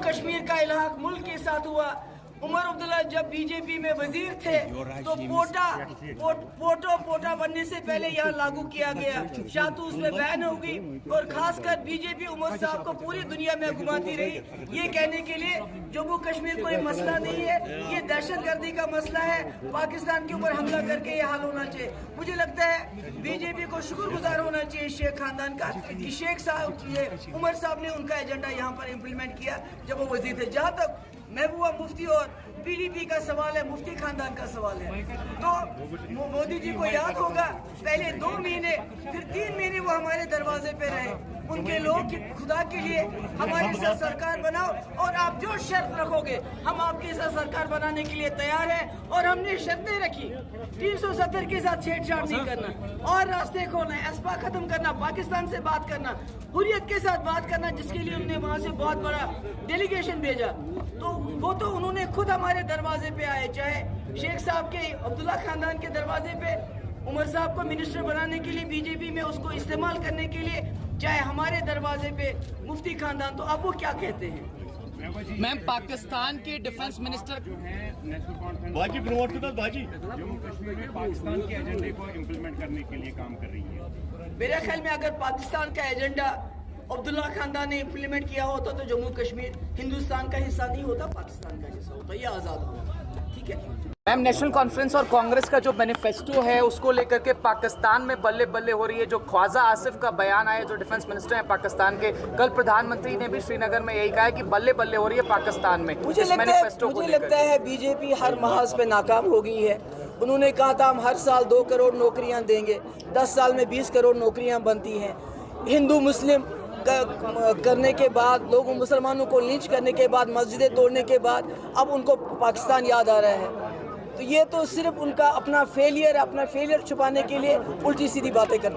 कश्मीर का इलाक़ा मुल्क के साथ हुआ। उमर अब्दुल्ला जब बीजेपी में वजीर थे तो पोटा बनने से पहले यहाँ लागू किया गया, शातूस में बैन होगी और खासकर बीजेपी उमर साहब को पूरी दुनिया में घुमाती रही ये कहने के लिए जम्मू कश्मीर कोई मसला नहीं है, ये दहशतगर्दी का मसला है, पाकिस्तान के ऊपर हमला करके ये हाल होना चाहिए। मुझे लगता है बीजेपी को शुक्रगुजार होना चाहिए शेख खानदान का कि शेख साहब ये उमर साहब ने उनका एजेंडा यहाँ पर इम्प्लीमेंट किया जब वो वजीर थे। जहाँ तक महबूबा मुफ्ती और पीडीपी का सवाल है, मुफ्ती खानदान का सवाल है, तो मोदी जी को याद होगा पहले 2 महीने फिर 3 महीने वो हमारे दरवाजे पे रहे। उनके लोग खुदा के लिए हमारे साथ सरकार बनाओ और आप जो शर्त रखोगे हम आपके साथ सरकार बनाने के लिए तैयार हैं। और हमने शर्तें रखी 370 के साथ छेड़छाड़ नहीं करना और रास्ते खोलना, एस्पा खत्म करना, पाकिस्तान से बात करना, हुर्रियत के साथ बात करना, जिसके लिए उन्होंने वहाँ से बहुत बड़ा डेलीगेशन भेजा। तो वो तो उन्होंने खुद हमारे दरवाजे पे आए, चाहे शेख साहब के अब्दुल्ला खानदान के दरवाजे पे उमर साहब को मिनिस्टर बनाने के लिए बीजेपी में उसको इस्तेमाल करने के लिए, चाहे हमारे दरवाजे पे मुफ्ती खानदान। तो अब वो क्या कहते हैं? मैम, पाकिस्तान के डिफेंस मिनिस्टर बाजी प्रमोट के बाजी जम्मू कश्मीर में पाकिस्तान के एजेंडे को इम्प्लीमेंट करने के लिए काम कर रही है। मेरे ख्याल में अगर पाकिस्तान का एजेंडा अब्दुल्ला खानदान ने इम्प्लीमेंट किया होता तो जम्मू कश्मीर हिंदुस्तान का हिस्सा नहीं होता, पाकिस्तान का हिस्सा होता, ये आज़ाद होता। ठीक है मैम, नेशनल कॉन्फ्रेंस और कांग्रेस का जो मैनिफेस्टो है उसको लेकर के पाकिस्तान में बल्ले बल्ले हो रही है। जो ख्वाजा आसिफ का बयान आया, जो डिफेंस मिनिस्टर हैं पाकिस्तान के, कल प्रधानमंत्री ने भी श्रीनगर में यही कहा है कि बल्ले बल्ले हो रही है पाकिस्तान में। मुझे लगता है बीजेपी हर महाज पे नाकाम हो गई है। उन्होंने कहा था हम हर साल 2 करोड़ नौकरियां देंगे, 10 साल में 20 करोड़ नौकरियां बनती हैं। हिंदू मुस्लिम करने के बाद, लोगों मुसलमानों को लिंच करने के बाद, मस्जिदें तोड़ने के बाद अब उनको पाकिस्तान याद आ रहा है। तो ये तो सिर्फ उनका अपना फेलियर छुपाने के लिए उल्टी सीधी बातें करते हैं।